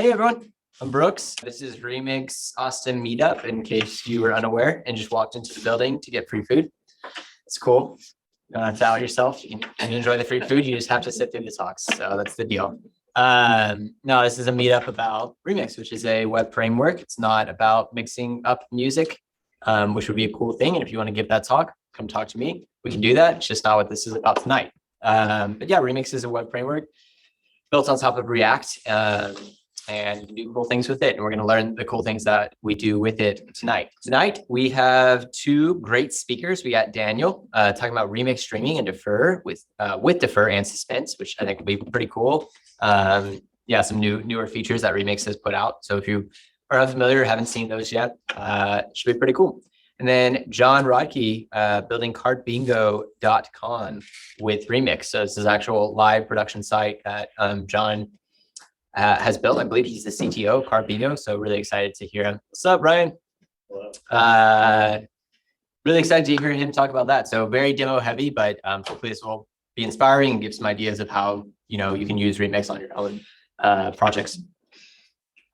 Hey everyone, I'm Brooks. This is Remix Austin Meetup, in case you were unaware and just walked into the building to get free food. It's cool. You don't have to out yourself. You can enjoy the free food. You just have to sit through the talks. So that's the deal. No, this is a meetup about Remix, which is a web framework. It's not about mixing up music, which would be a cool thing. And if you want to give that talk, come talk to me. We can do that. It's just not what this is about tonight. But yeah, Remix is a web framework built on top of React. And you can do cool things with it. And we're going to learn the cool things that we do with it tonight. Tonight, we have two great speakers. We got Daniel talking about remix streaming and defer with defer and suspense, which I think will be pretty cool. Yeah, some newer features that Remix has put out. So if you are unfamiliar or haven't seen those yet, it should be pretty cool. And then John Rodkey building cardbingo.com with Remix. So this is actual live production site that John has built. I believe he's the CTO, Carbino. So really excited to hear him. What's up, Ryan? Really excited to hear him talk about that. So very demo heavy, but hopefully this will be inspiring and give some ideas of how you can use Remix on your own projects.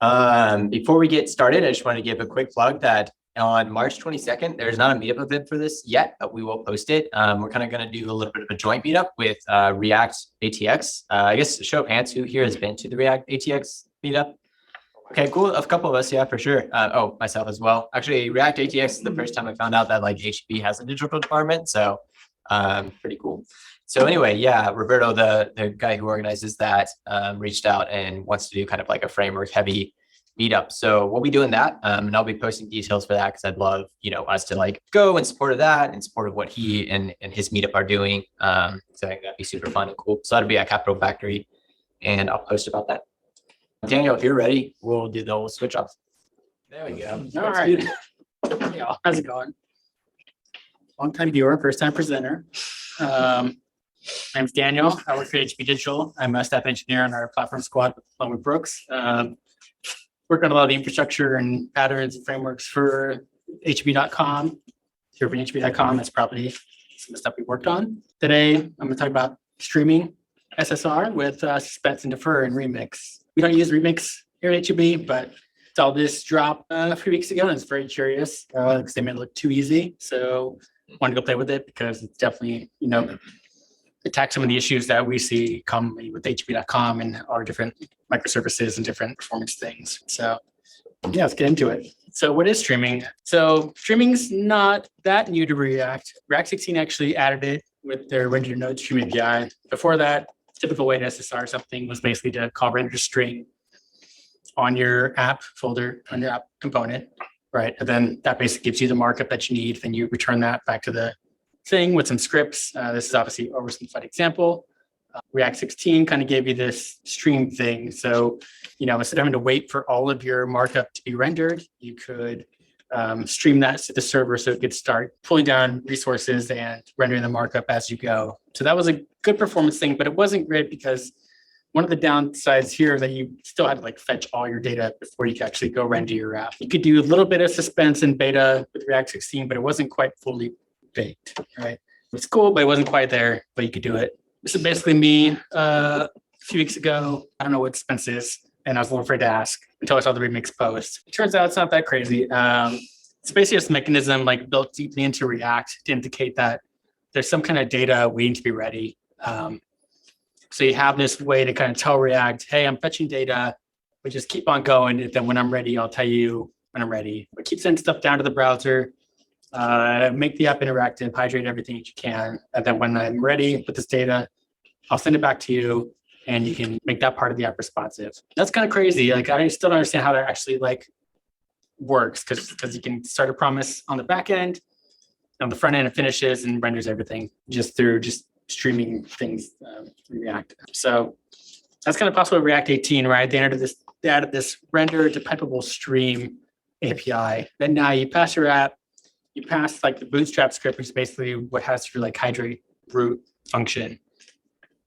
Before we get started, I just want to give a quick plug that on March 22nd, there's not a meetup event for this yet, but we will post it. We're kind of going to do a little bit of a joint meetup with React ATX. I guess show of hands who here has been to the React ATX meetup. Okay, cool. A couple of us, yeah, for sure. Oh, myself as well. Actually, React ATX is the first time I found out that like HB has a digital department. So pretty cool. So anyway, yeah, Roberto, the guy who organizes that, reached out and wants to do kind of like a framework heavy meetup. So we'll be doing that. And I'll be posting details for that because I'd love, us to like go in support of that and support of what he and his meetup are doing. So I think that'd be super fun and cool. So that'll be at Capital Factory and I'll post about that. Daniel, if you're ready, we'll do the whole switch off. There we go. All right. Hey, y'all. How's it going? Long time viewer, first time presenter. My name's Daniel. I work for HB Digital. I'm a staff engineer on our platform squad along with Brooks. Work on a lot of the infrastructure and patterns and frameworks for hb.com. Here for hb.com, that's probably some of the stuff we worked on. Today, I'm going to talk about streaming SSR with suspense and defer and remix. We don't use remix here at HB, but saw this drop a few weeks ago and it's very curious because they made it look too easy. So I wanted to go play with it because it's definitely, attack some of the issues that we see commonly with hb.com and our different microservices and different performance things. So yeah, let's get into it. So what is streaming? So streaming's not that new to React. React 16 actually added it with their render node stream API. Before that, typical way to SSR something was basically to call render string on your app folder, on your app component, right? And then that basically gives you the markup that you need. Then you return that back to the thing with some scripts. This is obviously an oversimplified example. React 16 kind of gave you this stream thing. So, instead of having to wait for all of your markup to be rendered, you could stream that to the server so it could start pulling down resources and rendering the markup as you go. So that was a good performance thing, but it wasn't great because one of the downsides here is that you still had to fetch all your data before you could actually go render your app. You could do a little bit of suspense and beta with React 16, but it wasn't quite fully baked, right? It's cool, but it wasn't quite there, but you could do it. This is basically me a few weeks ago. I don't know what suspense is, and I was a little afraid to ask until I saw the remix post. It turns out it's not that crazy. It's basically just a mechanism built deeply into React to indicate that there's some kind of data waiting to be ready. So you have this way to kind of tell React, hey, I'm fetching data, but just keep on going. And then when I'm ready, I'll tell you when I'm ready. But keep sending stuff down to the browser. Make the app interactive, hydrate everything that you can. And then when I'm ready with this data, I'll send it back to you and you can make that part of the app responsive. That's kind of crazy. I still don't understand how that actually works because you can start a promise on the back end, on the front end it finishes and renders everything just through streaming things through React. So that's kind of possible with React 18, right? They added this render to pipeable stream API. Then now you pass your app, you pass the bootstrap script, which is basically what has your hydrate root function.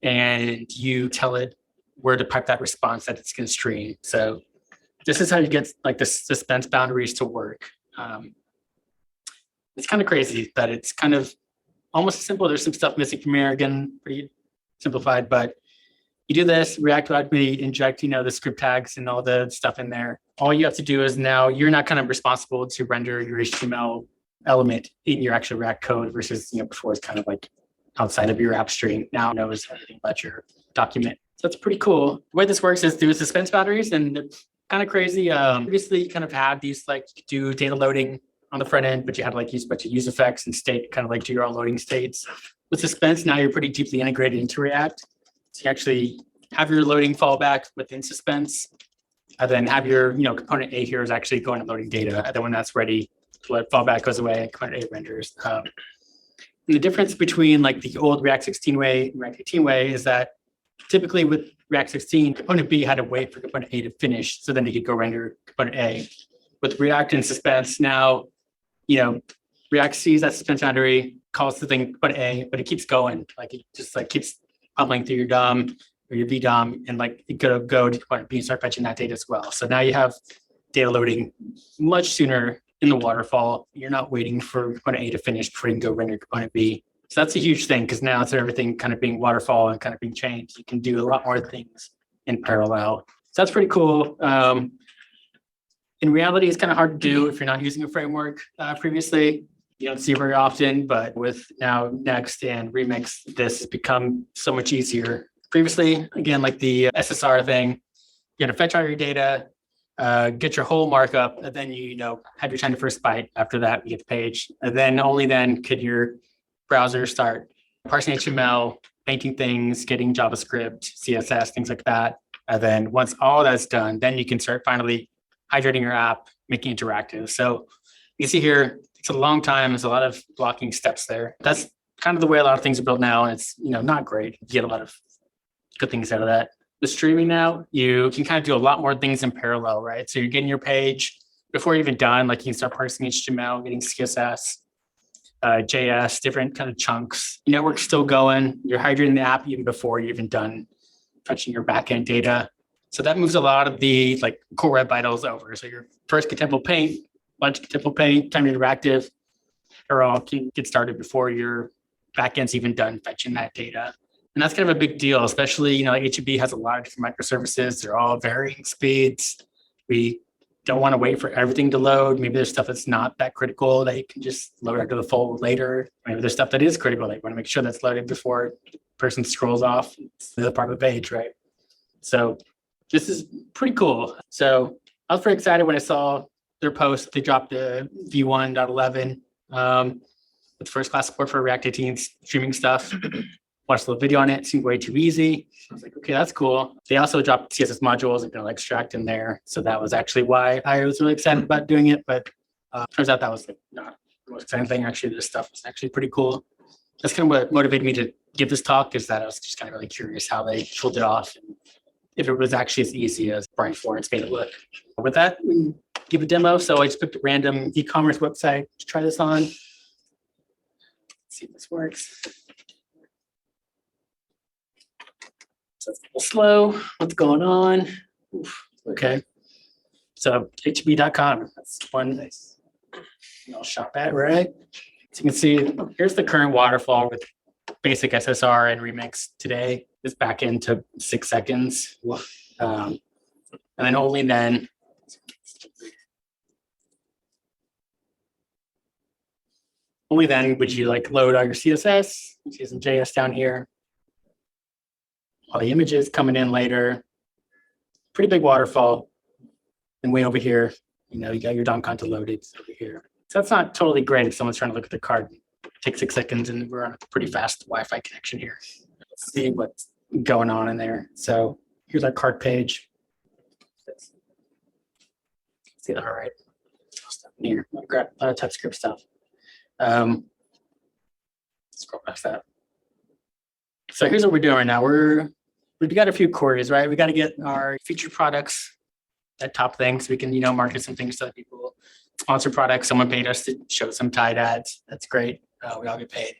And you tell it where to pipe that response that it's going to stream. So this is how you get the suspense boundaries to work. It's kind of crazy that it's kind of almost simple. There's some stuff missing from here. Again, pretty simplified, but you do this, React will automatically inject, the script tags and all the stuff in there. All you have to do is now you're not kind of responsible to render your HTML element in your actual React code versus, before it's kind of like outside of your app stream. Now it knows everything about your document. So that's pretty cool. The way this works is through Suspense boundaries, and it's kind of crazy. Previously, you kind of had these like you could do data loading on the front end, but you had to like use a bunch of use effects and state kind of like do your own loading states. With Suspense, now you're pretty deeply integrated into React. So you actually have your loading fallback within Suspense, and then have your component A here is actually going and loading data. And then when that's ready, fallback goes away and component A renders. And the difference between like the old React 16 way and React 18 way is that typically with React 16, component B had to wait for component A to finish, so then you could go render component A. With React and Suspense now, React sees that Suspense boundary, calls the thing component A, but it keeps going. Like it just like keeps pummeling through your DOM or your VDOM, and like it could go to component B and start fetching that data as well. So now you have data loading much sooner in the waterfall. You're not waiting for component A to finish before you can go render component B. So that's a huge thing, because now it's everything kind of being waterfall and kind of being changed. You can do a lot more things in parallel. So that's pretty cool. In reality, it's kind of hard to do if you're not using a framework previously. You don't see it very often, but with now Next and Remix, this has become so much easier. Previously, again, like the SSR thing, you're gonna fetch all your data, get your whole markup, and then have your time to first byte. After that, you get the page, and then only then could your browser start parsing HTML, painting things, getting JavaScript, CSS, things like that. And then once all that's done, then you can start finally hydrating your app, making it interactive. So you see here, it takes a long time. There's a lot of blocking steps there. That's kind of the way a lot of things are built now. And it's not great. You get a lot of good things out of that. The streaming now, you can kind of do a lot more things in parallel, right? So you're getting your page before you're even done, like you can start parsing HTML, getting CSS, JS, different kind of chunks. Your network's still going. You're hydrating the app even before you're even done fetching your backend data. So that moves a lot of the like core web vitals over. So your first contentful paint, bunch of contentful paint, time interactive, or all can get started before your backend's even done fetching that data. And that's kind of a big deal, especially, like HTTP has a lot of different microservices. They're all varying speeds. We don't want to wait for everything to load. Maybe there's stuff that's not that critical that you can just load after the fold later. Maybe there's stuff that is critical that you want to make sure that's loaded before the person scrolls off the other part of the page, right? So this is pretty cool. So I was very excited when I saw their post. They dropped the v1.11 with first class support for React 18 streaming stuff. Watched a little video on it. It seemed way too easy. I was like, okay, that's cool. They also dropped CSS modules and extract in there. So that was actually why I was really excited about doing it. But turns out that was not the most exciting thing. Actually, this stuff was actually pretty cool. That's kind of what motivated me to give this talk, is that I was just kind of really curious how they pulled it off, and if it was actually as easy as Brian Florence made it look. With that, we can give a demo. So I just picked a random e-commerce website to try this on. Let's see if this works. So it's a little slow. What's going on? Oof, okay. So hb.com. That's one nice. I'll shop at, right? So you can see here's the current waterfall with basic SSR and Remix today. This back into 6 seconds. And then only then. Only then would you load all your CSS. You see some JS down here. All the images coming in later. Pretty big waterfall. And way over here, you got your DOM content loaded over here. So that's not totally great if someone's trying to look at the card. It takes 6 seconds, and we're on a pretty fast Wi-Fi connection here. Let's see what's going on in there. So here's our cart page. See that all right? Stuff in here. I've got a lot of TypeScript stuff. Scroll past that. So here's what we're doing right now. We've got a few queries, right? We got to get our featured products, that top thing, so we can, market some things to other people. Sponsor products. Someone paid us to show some Tide ads. That's great. We all get paid.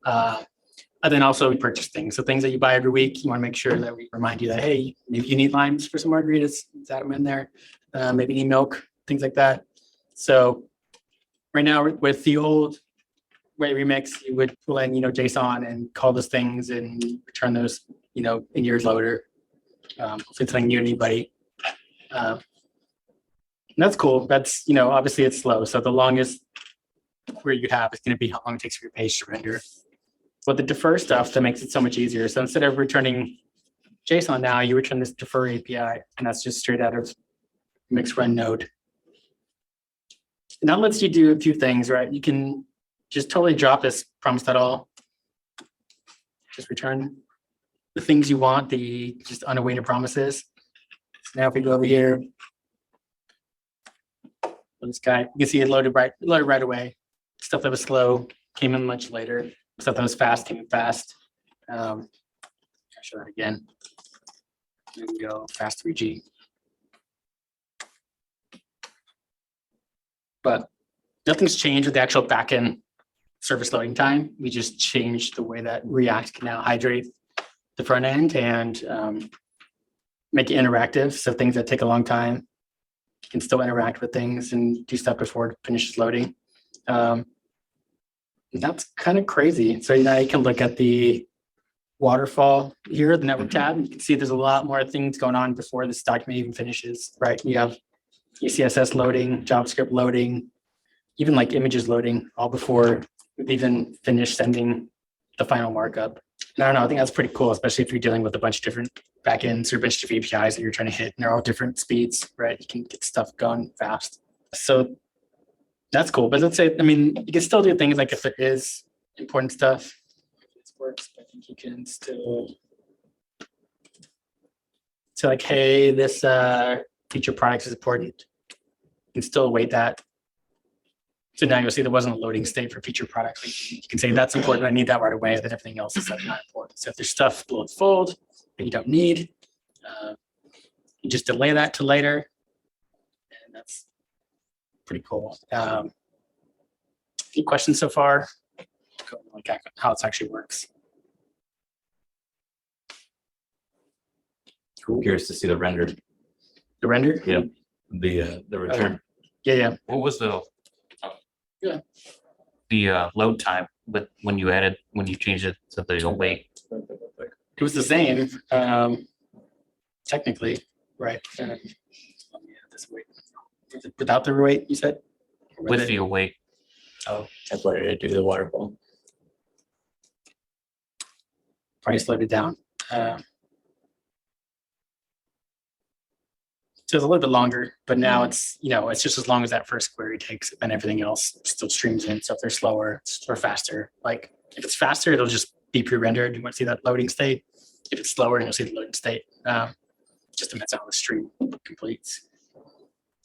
And then also we purchase things. So things that you buy every week, you want to make sure that we remind you that, hey, maybe you need limes for some margaritas, add them in there. Maybe you need milk, things like that. So right now with the old way Remix, you would pull in, JSON and call those things and return those, in your loader. Hopefully it's something new to anybody. And that's cool. That's, obviously it's slow. So the longest query you have is going to be how long it takes for your page to render. But the defer stuff that makes it so much easier. So instead of returning JSON now, you return this defer API, and that's just straight out of mix run node. And that lets you do a few things, right? You can just totally drop this promise at all. Just return the things you want, the just unawaited promises. So now if we go over here, this guy, you can see it loaded right away. Stuff that was slow came in much later. Stuff that was fast came in fast. I'll show that again. There we go, fast 3G. But nothing's changed with the actual backend service loading time. We just changed the way that React can now hydrate the front end and make it interactive. So things that take a long time, you can still interact with things and do stuff before it finishes loading. That's kind of crazy. So now you can look at the waterfall here, the network tab. You can see there's a lot more things going on before this document even finishes, right? You have CSS loading, JavaScript loading, even like images loading, all before we've even finished sending the final markup. And I don't know, I think that's pretty cool, especially if you're dealing with a bunch of different backends or a bunch of different APIs that you're trying to hit, and they're all different speeds, right? You can get stuff going fast. So that's cool. But let's say, you can still do things like if there is important stuff. This works, I think you can still. So like, hey, this feature products is important. You can still await that. So now you'll see there wasn't a loading state for feature products. You can say that's important. I need that right away. Then everything else is not important. So if there's stuff below the fold that you don't need, you just delay that to later. And that's pretty cool. Any questions so far? Like how it actually works. Cool. Curious to see the render. The render? Yeah. The return. Yeah. What was the Yeah. the load time with when you changed it so there's a wait? It was the same, technically, right? This wait. Without the wait, you said? With the await. Oh, temporary to do the waterfall. Probably slowed it down. So it's a little bit longer, but now it's just as long as that first query takes, and everything else still streams in. So if they're slower or faster, like if it's faster, it'll just be pre-rendered. You want to see that loading state. If it's slower, you'll see the loading state. Just depends on how the stream completes.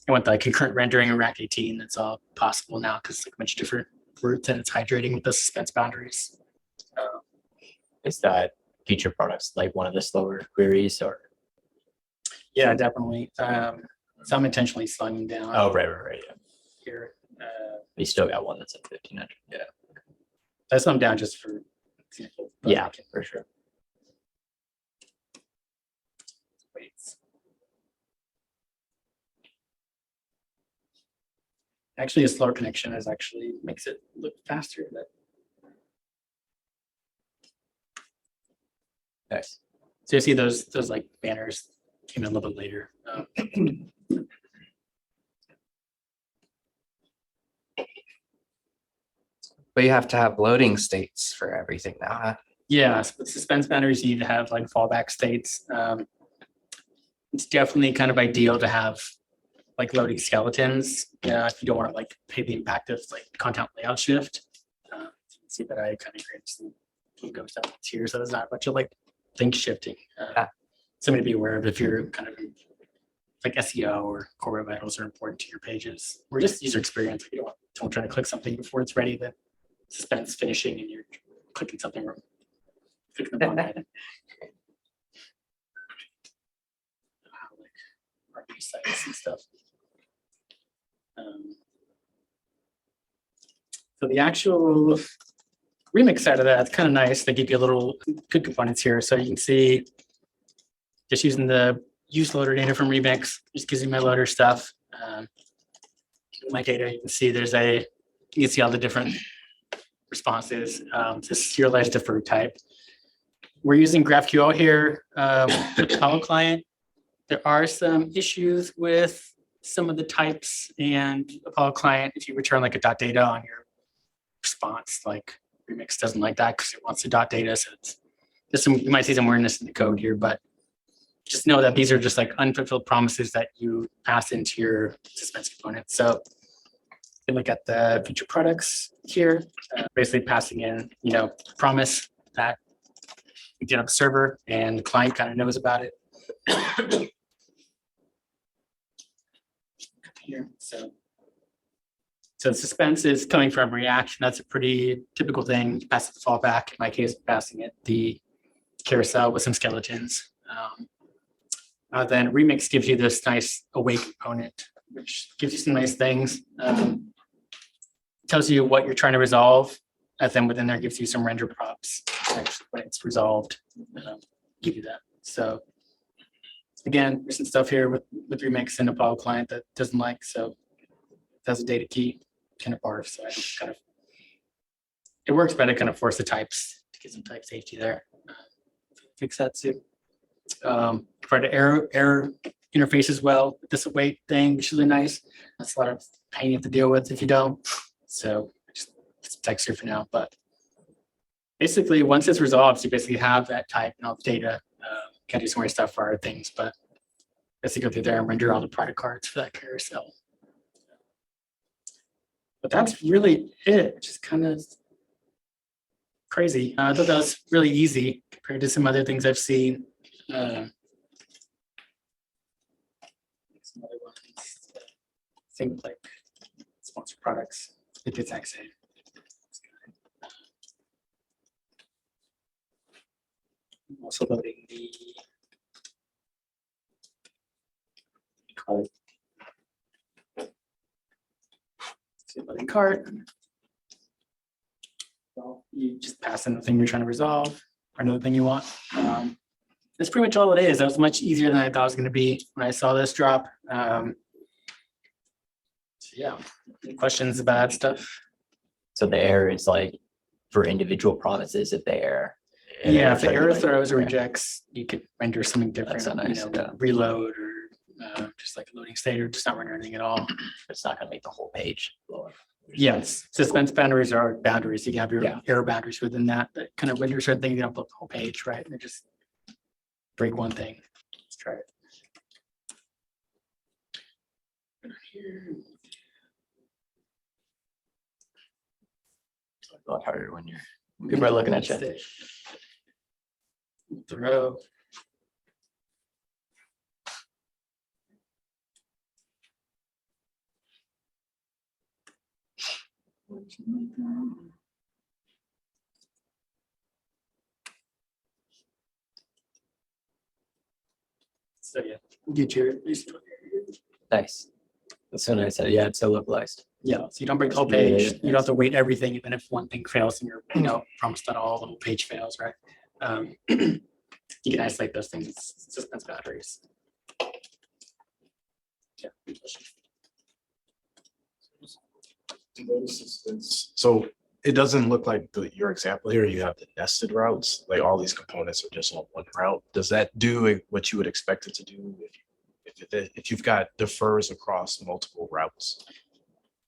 And with the concurrent rendering in Rack 18, that's all possible now because it's like a bunch of different routes and it's hydrating with the suspense boundaries. Is that feature products like one of the slower queries or? Yeah, definitely. So I'm intentionally slowing them down. Oh, right, yeah. Here. We still got one that's at 1500. Yeah. I slowed them down just for example. Yeah, for sure. Weights. Actually, a slower connection actually makes it look faster. Nice. So you see those like banners came in a little bit later. But you have to have loading states for everything now, huh? Yeah, with suspense banners, you need to have like fallback states. It's definitely kind of ideal to have like loading skeletons. If you don't want to like pay the impact of like content layout shift. You can see that I kind of created some logo stuff here, so there's not much of like think shifting. Something to be aware of if you're kind of like SEO or core web vitals are important to your pages, or just user experience. You don't want someone trying to click something before it's ready, the suspense finishing and you're clicking something wrong. Clicking the wrong item. Like RP sites and stuff. So the actual remix side of that, it's kind of nice. They give you a little good components here. So you can see just using the use loader data from Remix, just gives you my loader stuff. My data, you can see you can see all the different responses. This serialized deferred type. We're using GraphQL here with the Apollo client. There are some issues with some of the types and Apollo client. If you return like a .data on your response, like Remix doesn't like that because it wants the .data. So it's just some, you might see some weirdness in the code here, but just know that these are just like unfulfilled promises that you pass into your Suspense component. So you can look at the feature products here, basically passing in, promise that we get up a server and the client kind of knows about it. Here, so Suspense is coming from React. That's a pretty typical thing. You pass it the fallback. In my case, passing it the carousel with some skeletons. Then Remix gives you this nice awake component, which gives you some nice things. Tells you what you're trying to resolve, and then within there gives you some render props. Actually, when it's resolved, give you that. So again, there's some stuff here with Remix and Apollo client that doesn't like. So it has a data key kind of barf. So I it works, but I kind of force the types to get some type safety there. Fix that too. For the error interface as well, this await thing, which is really nice. That's a lot of pain you have to deal with if you don't. So just text here for now, but basically once it's resolved, you basically have that type and all the data. Can do some more stuff for our things, but basically go through there and render all the product cards for that carousel. But that's really it, which is kind of crazy. I thought that was really easy compared to some other things I've seen. Some other ones, things like sponsored products, it's the exact same. I'm also loading the cart. Loading cart. Well, you just pass in the thing you're trying to resolve or another thing you want. That's pretty much all it is. That was much easier than I thought it was going to be when I saw this drop. So yeah, any questions about that stuff? So the error is like for individual promises if they error. Yeah, if the error throws or rejects, you could render something different. so nice, yeah. Reload or just like a loading state or just not render anything at all. It's not going to make the whole page. Yes, Suspense boundaries are boundaries. You can have your Yeah. error boundaries within that kind of render certain things. You don't flip the whole page, right? And just break one thing. Let's try it. Here. It's a lot harder when people are looking at you. Throw. So yeah, get your Nice. That's so nice. Yeah, it's so localized. yeah. So you don't break the whole page. You don't have to weight everything, even if one thing fails and you're promised that all the whole page fails, right? You can isolate those things. It's Suspense boundaries. Yeah. So it doesn't look like your example here, you have the nested routes, like all these components are just on one route. Does that do what you would expect it to do if you've got defers across multiple routes?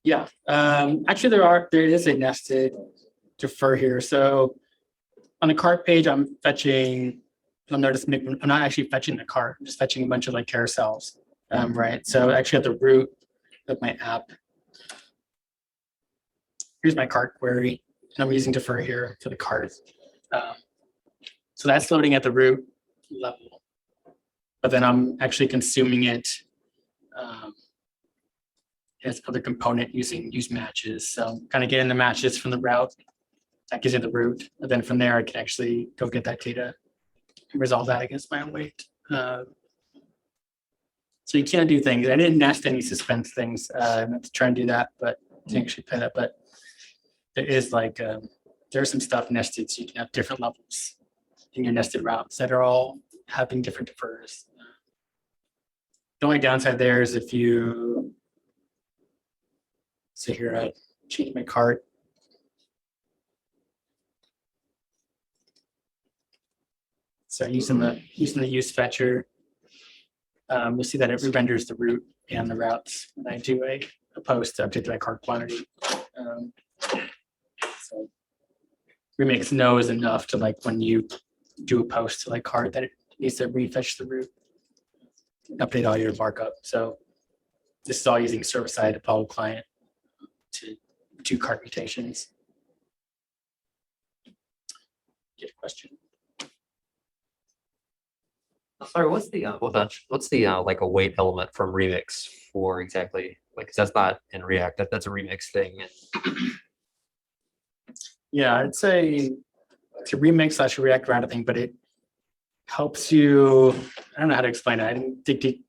Yeah. Actually, there is a nested defer here. So on the cart page, I'm not actually fetching the cart. I'm just fetching a bunch of like carousels, right? So actually at the root of my app, here's my cart query, and I'm using defer here for the cart. So that's loading at the root level, but then I'm actually consuming it as other component using use matches. So kind of getting the matches from the route that gives you the root, and then from there I can actually go get that data and resolve that against my own weight. So you can do things. I didn't nest any Suspense things. I'm going to try and do that, but I think I should play that. But there is like there's some stuff nested, so you can have different levels in your nested routes that are all having different defers. The only downside there is if you here, I change my cart. So using the use fetcher, you'll see that it renders the route and the routes when I do a post to update my cart quantity. So Remix knows enough to like when you do a post to like cart that it needs to refetch the route, update all your markup. So this is all using server side Apollo client to do cart mutations. Get a question? Sorry, what's the like a weight element from Remix for exactly? Like, 'cause that's not in React. That's a Remix thing. Yeah, I'd say it's a remix / React router thing, but it helps you. I don't know how to explain it. I didn't dig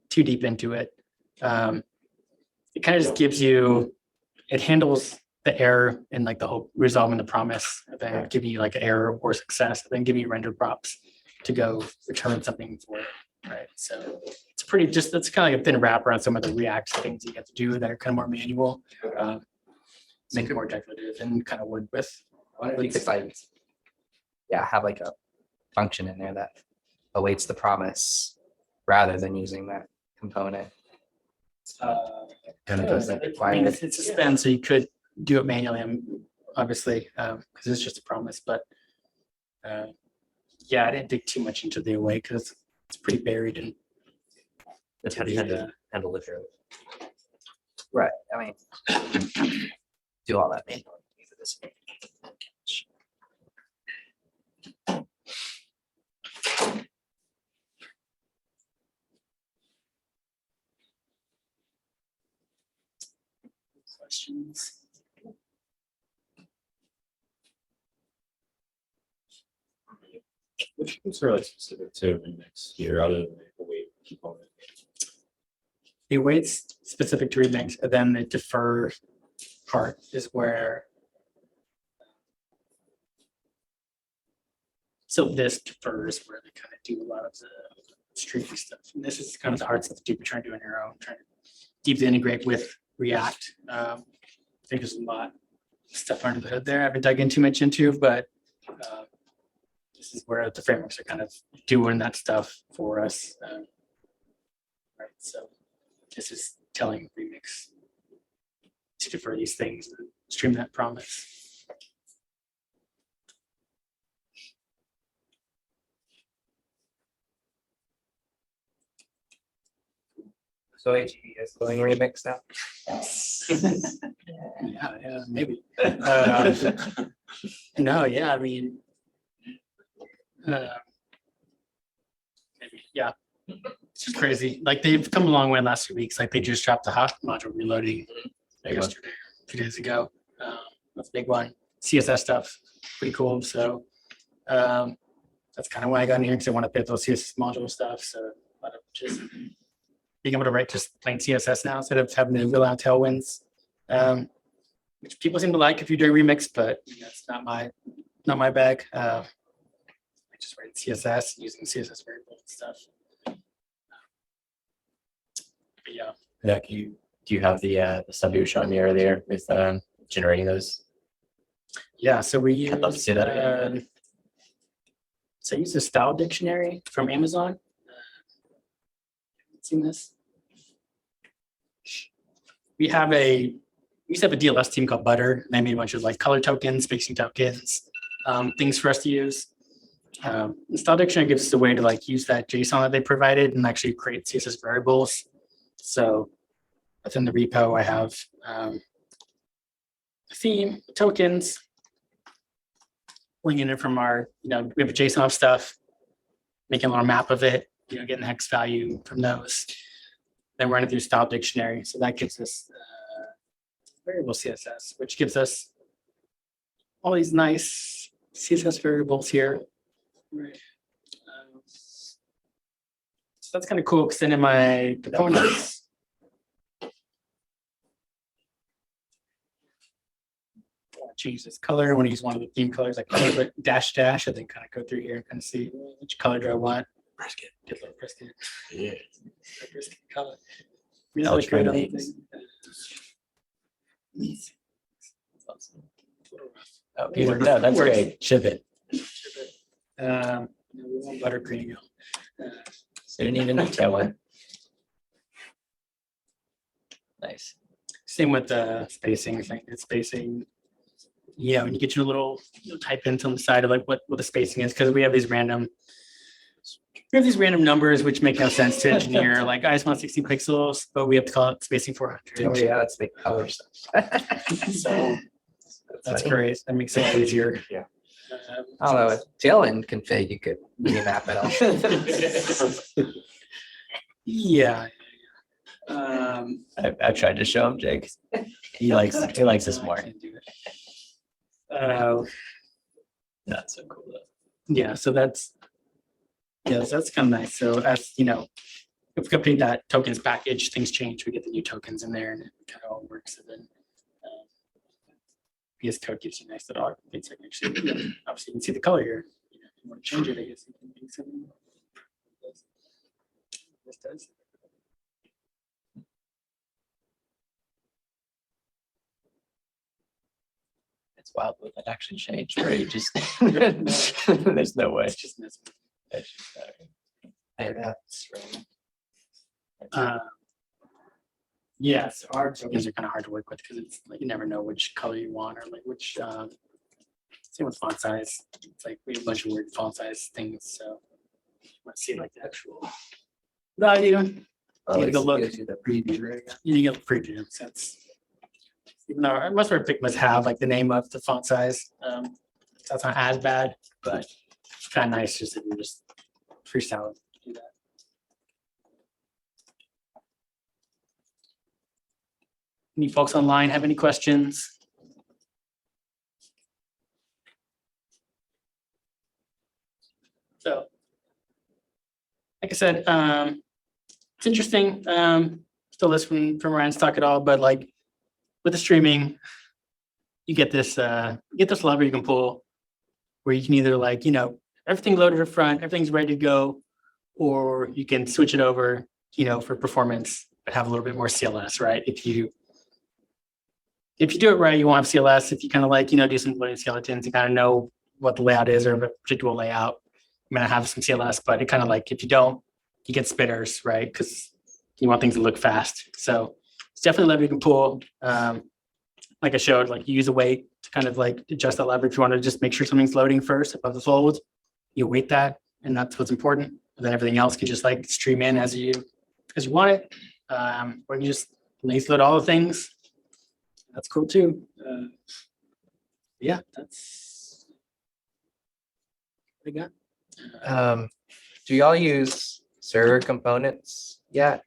too deep into it. It kind of just gives you. It handles the error and like the hope resolving the promise, and then giving you like an error or success, and then giving you render props to go return something for it. Right. So it's pretty just that's kind of like a thin wrap around some of the React things you have to do that are kind of more manual. Make it more declarative and kind of would with It's like, yeah, have like a function in there that awaits the promise rather than using that component. And it doesn't I mean, it's a spend, so you could do it manually, obviously, because it's just a promise. But yeah, I didn't dig too much into the await because it's pretty buried in. That's how you handle it. Right. I mean, do all that manually. Questions? Which is really specific to Remix here out of the weight component. The awaits specific to remix, and then the defer part is where. So this defers where they kind of do a lot of the streaming stuff. And this is kind of the hard stuff to do, trying to do on your own, trying to deeply integrate with React. I think there's a lot of stuff under the hood there I haven't dug in too much into, but this is where the frameworks are kind of doing that stuff for us. Right, so this is telling Remix to defer these things and stream that promise. So HE is going Remix now. Yeah, maybe. No, yeah, I mean, maybe, yeah. It's just crazy. Like they've come a long way in the last few weeks. Like they just dropped the hot module reloading yesterday, 2 days ago. That's a big one. CSS stuff, pretty cool. So that's kind of why I got in here because I want to fit those CSS module stuff. So a lot of just being able to write just plain CSS now instead of having to rely on tailwinds, which people seem to like if you're doing remix, but that's not my bag. I just write CSS using CSS variables and stuff. But yeah, Yeah, do you have the stuff you were showing me earlier with generating those? yeah. So we use. I'd love to see that again. So I use the style dictionary from Amazon. Seen this? We used to have a DLS team called Butter. And they made a bunch of like color tokens, spacing tokens, things for us to use. The style dictionary gives us a way to like use that JSON that they provided and actually create CSS variables. So within the repo, I have a theme, tokens, bringing it from our, we have a JSON of stuff, making a little map of it, getting the hex value from those. Then run it through style dictionary. So that gives us variable CSS, which gives us all these nice CSS variables here. Right. So that's kind of cool because then in my components, change this color. I want to use one of the theme colors, like put dash dash, and then kind of go through here and kind of see which color do I want. Brisket. Get a little brisket. Yeah. Brisket color. That looks great on the thing. Oh, you worked out. That's great. Ship it. We want buttercream. Didn't even tell it. Nice. Same with the spacing, I think it's spacing. Yeah, when you get your little, you'll type in on the side of like what the spacing is, because we have these random numbers which make no sense to engineer, like I just want 60 pixels, but we have to call it spacing 400. Oh, yeah, it's the color stuff. So that's great. That makes it easier. Yeah. Although with Dylan config, you could remap it all. Yeah. I've tried to show him, Jake. He likes this more. Not so cool though. Yeah, so that's kind of nice. So as you know, if we update that tokens package, things change. We get the new tokens in there, and it kind of all works. And then VS Code gives you a nice little updates. Actually, obviously, you can see the color here. If you want to change it, I guess you can do something. This does. It's wild what that actually changed, right? Just there's no way. It's just missing. Yes, our tokens are kind of hard to work with because it's like you never know which color you want or like which. Same with font size. It's like we have a bunch of weird font size things. So let's see like the actual value. Oh, Take a look. gives you the preview, right? You get the preview. So that's even though most of our Figmas have like the name of the font size. That's not as bad, but it's kind of nice just if you just freestyle do that. Any folks online have any questions? So, like I said, it's interesting. Still listening from Ryan's talk at all, but like with the streaming, you get this lever you can pull where you can either like, everything loaded up front, everything's ready to go, or you can switch it over, for performance, but have a little bit more CLS, right? If you do it right, you won't have CLS. If you kind of like, do some loading skeletons, you kind of know what the layout is or a particular layout, you might have some CLS, but it kind of like, if you don't, you get spitters, right? Because you want things to look fast. So it's definitely a lever you can pull. Like I showed, like you use a weight to kind of like adjust that lever. If you want to just make sure something's loading first above the fold, you weight that, and that's what's important. And then everything else can just like stream in as you want it. Or you just lazy load all the things. That's cool too. Yeah, that's what I got. Do y'all use server components yet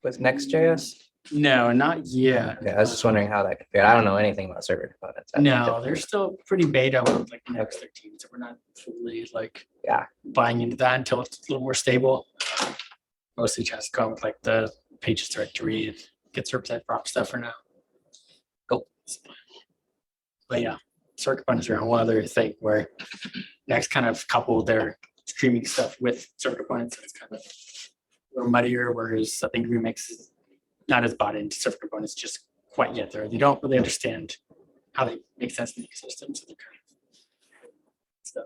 with Next.js? No, not yet. Yeah, I was just wondering how that compared. I don't know anything about server components. No, they're still pretty beta with like Next 13, so we're not fully like buying into that until it's a little more stable. Mostly just go with like the pages directory and get server-side prop stuff for now. Cool. But yeah, server components are a whole other thing where Next kind of coupled their streaming stuff with server components. It's kind of a little muddier, whereas I think Remix is not as bought into server components just quite yet. They don't really understand how they make sense in the ecosystem. So they're kind of stuff.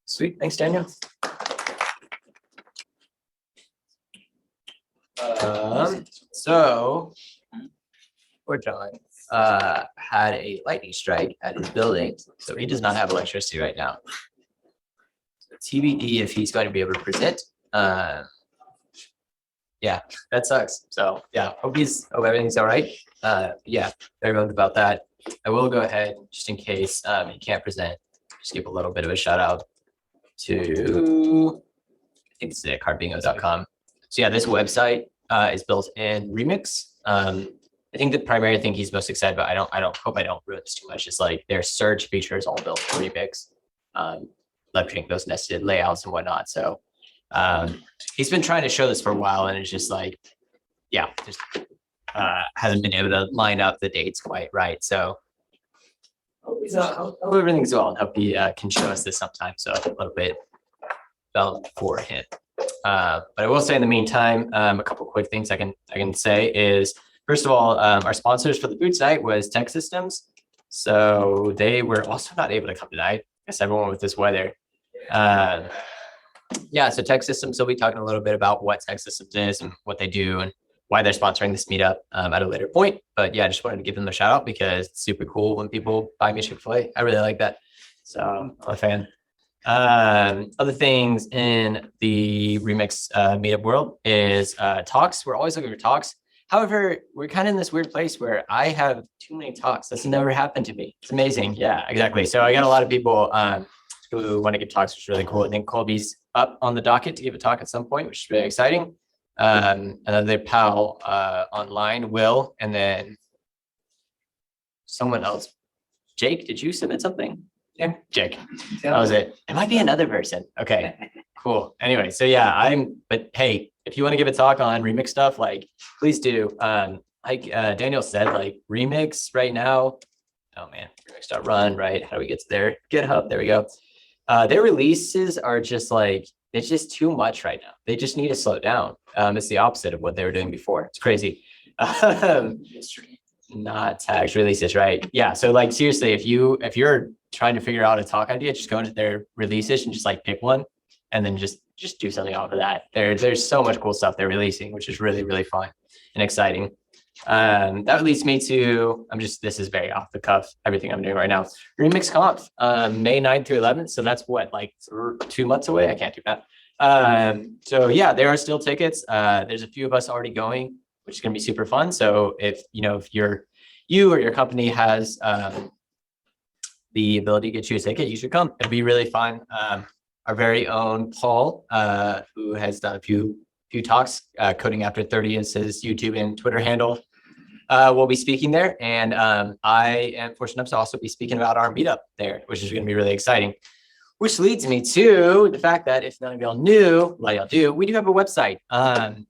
Sweet. Thanks, Daniel. So poor John had a lightning strike at his building, so he does not have electricity right now. So TBD if he's going to be able to present. Yeah, that sucks. So yeah, hope everything's all right. Yeah, very bummed about that. I will go ahead just in case he can't present. Just give a little bit of a shout out to I think it's cardbingo.com. So yeah, this website is built in Remix. I think the primary thing he's most excited about, I hope I don't ruin this too much, is like their search features all built in Remix, leveraging those nested layouts and whatnot. So he's been trying to show this for a while, and it's just like, yeah, just hasn't been able to line up the dates quite right. So hope everything's well, and hope he can show us this sometime. So a little bit felt for him. But I will say in the meantime, a couple quick things I can say is, first of all, our sponsors for the food site was Tech Systems. So they were also not able to come tonight. I guess everyone with this weather. Yeah, so Tech Systems, we'll be talking a little bit about what Tech Systems is and what they do and why they're sponsoring this meetup at a later point. But yeah, I just wanted to give them a shout out because it's super cool when people buy me Chick-fil-A. I really like that. So I'm a fan. Other things in the Remix meetup world is talks. We're always looking for talks. However, we're kind of in this weird place where I have too many talks. That's never happened to me. It's amazing. Yeah, exactly. So I got a lot of people who want to give talks, which is really cool. I think Colby's up on the docket to give a talk at some point, which is really exciting. Another pal online, Will, and then someone else. Jake, did you submit something? Yeah, Jake. That was it. It might be another person. Okay, cool. Anyway, so yeah, but hey, if you want to give a talk on remix stuff, like please do. Like Daniel said, like remix right now. Oh man, remix.run, right? How do we get to their GitHub? There we go. Their releases are just like, it's just too much right now. They just need to slow down. It's the opposite of what they were doing before. It's crazy. Not tags releases, right? Yeah. So like seriously, if you're trying to figure out a talk idea, just go into their releases and just like pick one and then just do something off of that. There's so much cool stuff they're releasing, which is really, really fun and exciting. That leads me to, this is very off the cuff, everything I'm doing right now. Remix Conf, May 9th through 11th. So that's what, like 2 months away? I can't do that. So yeah, there are still tickets. There's a few of us already going, which is going to be super fun. So if you or your company has the ability to get you a ticket, you should come. It'll be really fun. Our very own Paul, who has done a few talks, Coding After 30 is his YouTube and Twitter handle. We'll be speaking there, and I am fortunate enough to also be speaking about our meetup there, which is going to be really exciting. Which leads me to the fact that if none of y'all knew, like y'all do, we do have a website.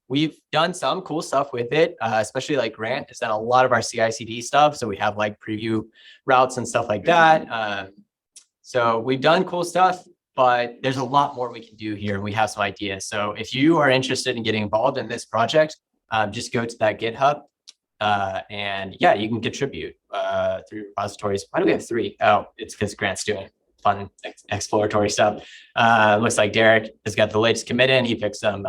We've done some cool stuff with it, especially like Grant has done a lot of our CI/CD stuff. So we have like preview routes and stuff like that. So we've done cool stuff, but there's a lot more we can do here. And we have some ideas. So if you are interested in getting involved in this project, just go to that GitHub. And yeah, you can contribute through repositories. Why do we have 3? Oh, it's because Grant's doing fun exploratory stuff. Looks like Derek has got the latest commit in. He picked some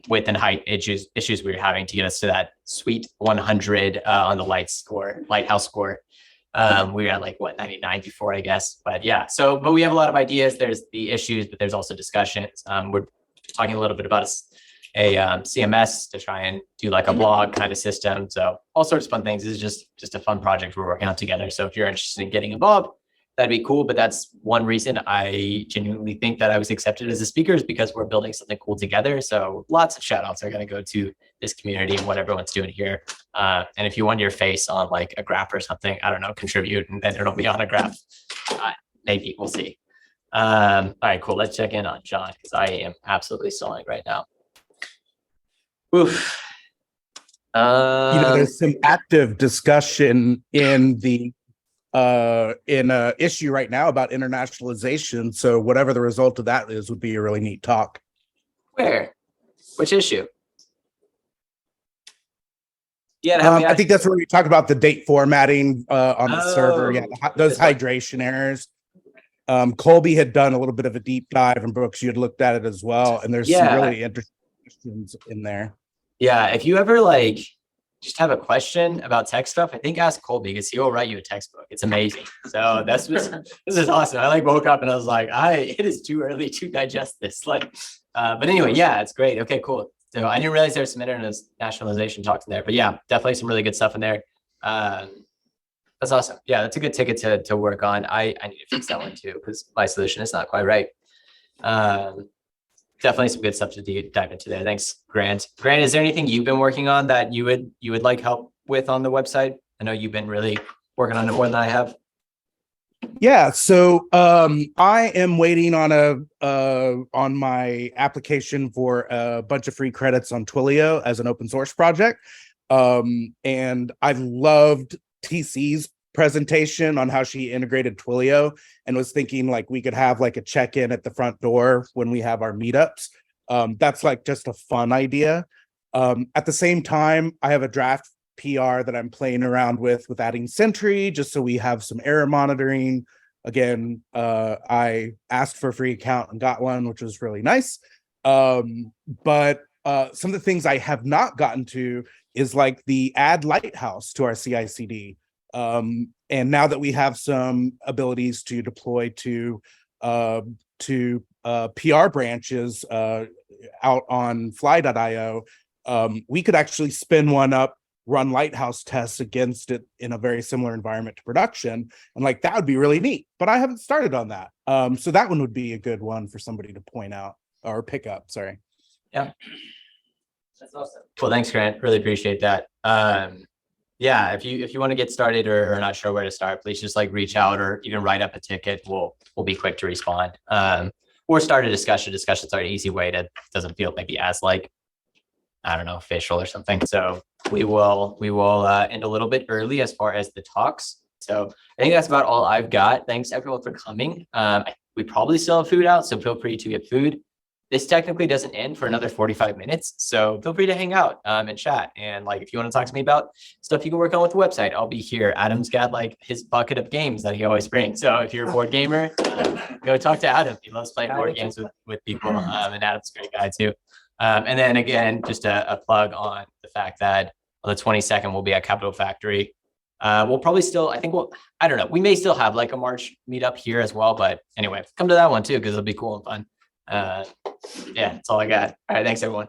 width and height issues we were having to get us to that sweet 100 on the lighthouse score. We were at like 99 before, I guess. But yeah, but we have a lot of ideas. There's the issues, but there's also discussions. We're talking a little bit about a CMS to try and do like a blog kind of system. So all sorts of fun things. This is just a fun project we're working on together. So if you're interested in getting involved, that'd be cool. But that's one reason I genuinely think that I was accepted as a speaker, is because we're building something cool together. So lots of shout outs are going to go to this community and what everyone's doing here. And if you want your face on like a graph or something, I don't know, contribute, and then it'll be on a graph. Maybe we'll see. All right, cool. Let's check in on John, because I am absolutely stalling right now. Oof. There's some active discussion in the issue right now about internationalization. So whatever the result of that is would be a really neat talk. Where? Which issue? Yeah, I think that's where we talk about the date formatting on the server. Yeah, those hydration errors. Colby had done a little bit of a deep dive, and Brooks, you had looked at it as well. And there's some really interesting questions in there. Yeah, if you ever like just have a question about tech stuff, I think ask Colby, because he'll write you a textbook. It's amazing. So this is awesome. I like woke up and I was like, it is too early to digest this. Like, but anyway, yeah, it's great. Okay, cool. So I didn't realize there was some internationalization talks in there, but yeah, definitely some really good stuff in there. That's awesome. Yeah, that's a good ticket to work on. I need to fix that one too, because my solution is not quite right. Definitely some good stuff to dive into there. Thanks, Grant. Grant, is there anything you've been working on that you would like help with on the website? I know you've been really working on it more than I have. Yeah, so I am waiting on on my application for a bunch of free credits on Twilio as an open source project. And I loved TC's presentation on how she integrated Twilio, and was thinking like we could have like a check-in at the front door when we have our meetups. That's like just a fun idea. At the same time, I have a draft PR that I'm playing around with adding Sentry, just so we have some error monitoring. Again, I asked for a free account and got one, which was really nice. But some of the things I have not gotten to is like the add Lighthouse to our CI/CD. And now that we have some abilities to deploy to PR branches out on fly.io, we could actually spin one up, run Lighthouse tests against it in a very similar environment to production. And like, that would be really neat, but I haven't started on that. So that one would be a good one for somebody to point out or pick up, sorry. Yeah. That's awesome. Well, thanks, Grant. Really appreciate that. Yeah, if you want to get started or not sure where to start, please just like reach out or even write up a ticket. We'll be quick to respond. Or start a discussion. Discussions are an easy way to, doesn't feel maybe as like, I don't know, official or something. So we will end a little bit early as far as the talks. So I think that's about all I've got. Thanks everyone for coming. We probably still have food out, so feel free to get food. This technically doesn't end for another 45 minutes. So feel free to hang out and chat. And like, if you want to talk to me about stuff you can work on with the website, I'll be here. Adam's got like his bucket of games that he always brings. So if you're a board gamer, go talk to Adam. He loves playing board games with people. And Adam's a great guy too. And then again, just a plug on the fact that on the 22nd, we'll be at Capital Factory. We'll probably still, I don't know. We may still have like a March meetup here as well. But anyway, come to that one too, because it'll be cool and fun. Yeah, that's all I got. All right, thanks everyone.